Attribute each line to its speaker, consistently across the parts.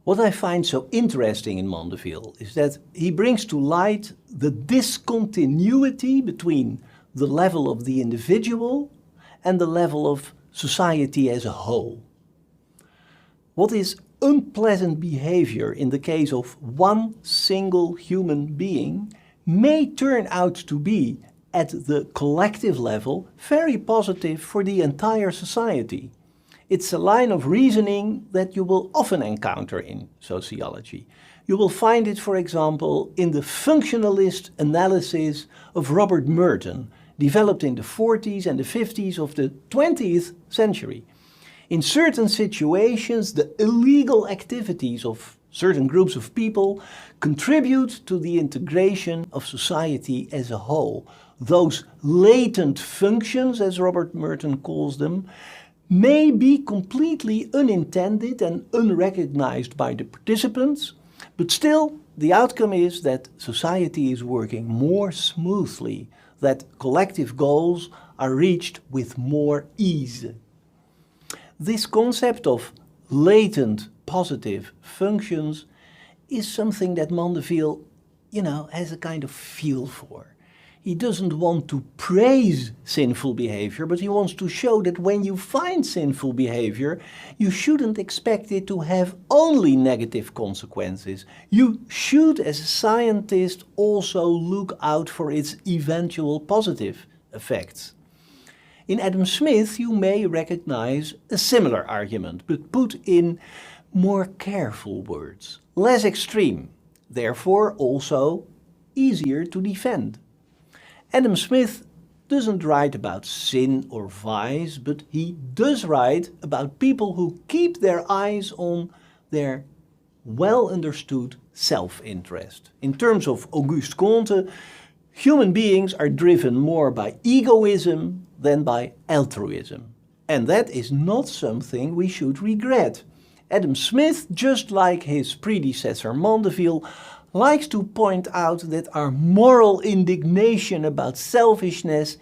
Speaker 1: What I find so interesting in Mundeville is that he brings to light the discontinuity between the level of the individual and the level of society as a whole. What is unpleasant behavior in the case of one single human being may turn out to be, at the collective level, very positive for the entire society. It's a line of reasoning that you will often encounter in sociology. You will find it, for example, in the functionalist analysis of Robert Merton, developed in the 40s and the 50s of the 20th century. In certain situations, the illegal activities of certain groups of people contribute to the integration of society as a whole. Those latent functions, as Robert Merton calls them, may be completely unintended and unrecognized by the participants, but still the outcome is that society is working more smoothly, that collective goals are reached with more ease. This concept of latent positive functions is something that Mundeville, has a kind of feel for. He doesn't want to praise sinful behavior, but he wants to show that when you find sinful behavior, you shouldn't expect it to have only negative consequences. You should, as a scientist, also look out for its eventual positive effects. In Adam Smith, you may recognize a similar argument, but put in more careful words, less extreme, therefore also easier to defend. Adam Smith doesn't write about sin or vice, but he does write about people who keep their eyes on their well-understood self-interest. In terms of Auguste Comte, human beings are driven more by egoism than by altruism. And that is not something we should regret. Adam Smith, just like his predecessor Mundeville, likes to point out that our moral indignation about selfishness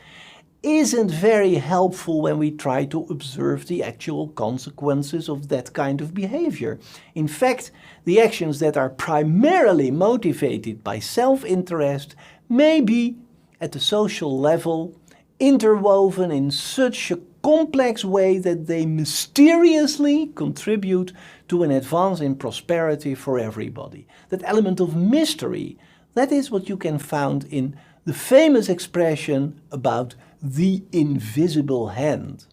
Speaker 1: isn't very helpful when we try to observe the actual consequences of that kind of behavior. In fact, the actions that are primarily motivated by self-interest may be, at the social level, interwoven in such a complex way that they mysteriously contribute to an advance in prosperity for everybody. That element of mystery, that is what you can find in the famous expression about the invisible hand.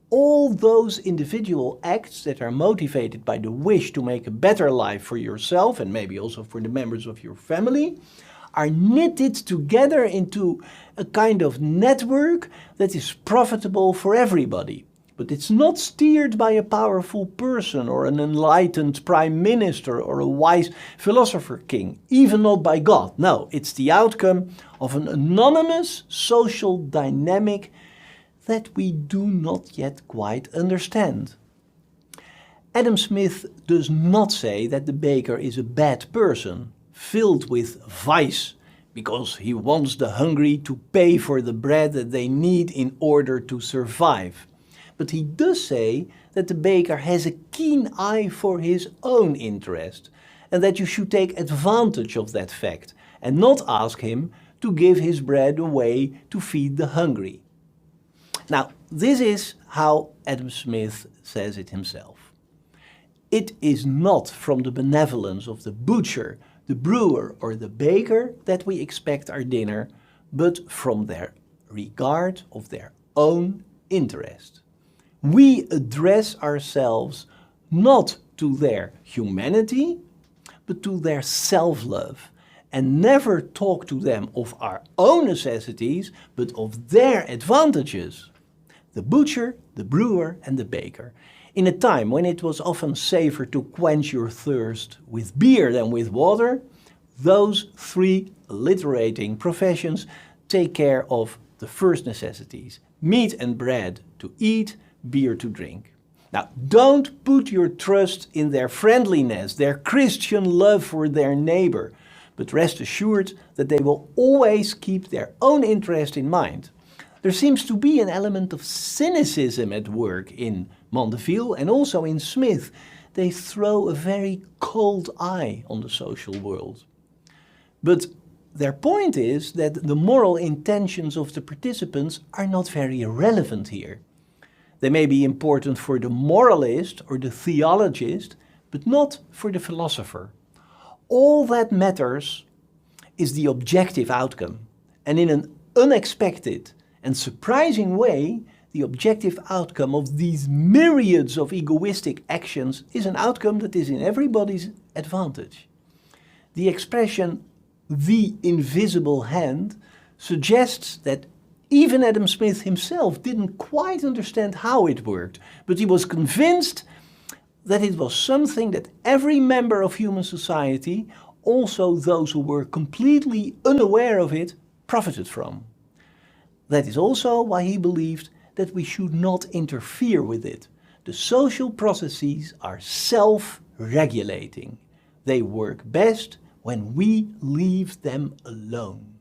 Speaker 1: All those individual acts that are motivated by the wish to make a better life for yourself and maybe also for the members of your family are knitted together into a kind of network that is profitable for everybody. But it's not steered by a powerful person or an enlightened prime minister or a wise philosopher king, even not by God. No, it's the outcome of an anonymous social dynamic that we do not yet quite understand. Adam Smith does not say that the baker is a bad person, filled with vice, because he wants the hungry to pay for the bread that they need in order to survive. But he does say that the baker has a keen eye for his own interest, and that you should take advantage of that fact, and not ask him to give his bread away to feed the hungry. Now, this is how Adam Smith says it himself. It is not from the benevolence of the butcher, the brewer or the baker that we expect our dinner, but from their regard of their own interest. We address ourselves not to their humanity, but to their self-love, and never talk to them of our own necessities, but of their advantages. The butcher, the brewer and the baker. In a time when it was often safer to quench your thirst with beer than with water, those three alliterating professions take care of the first necessities: meat and bread to eat, beer to drink. Now, don't put your trust in their friendliness, their Christian love for their neighbor, but rest assured that they will always keep their own interest in mind. There seems to be an element of cynicism at work in Mundeville and also in Smith they throw a very cold eye on the social world. But their point is that the moral intentions of the participants are not very relevant here. They may be important for the moralist or the theologist, but not for the philosopher. All that matters is the objective outcome. And in an unexpected and surprising way, the objective outcome of these myriads of egoistic actions is an outcome that is in everybody's advantage. The expression, the invisible hand, suggests that even Adam Smith himself didn't quite understand how it worked, but he was convinced that it was something that every member of human society, also those who were completely unaware of it, profited from. That is also why he believed that we should not interfere with it. The social processes are self-regulating. They work best when we leave them alone.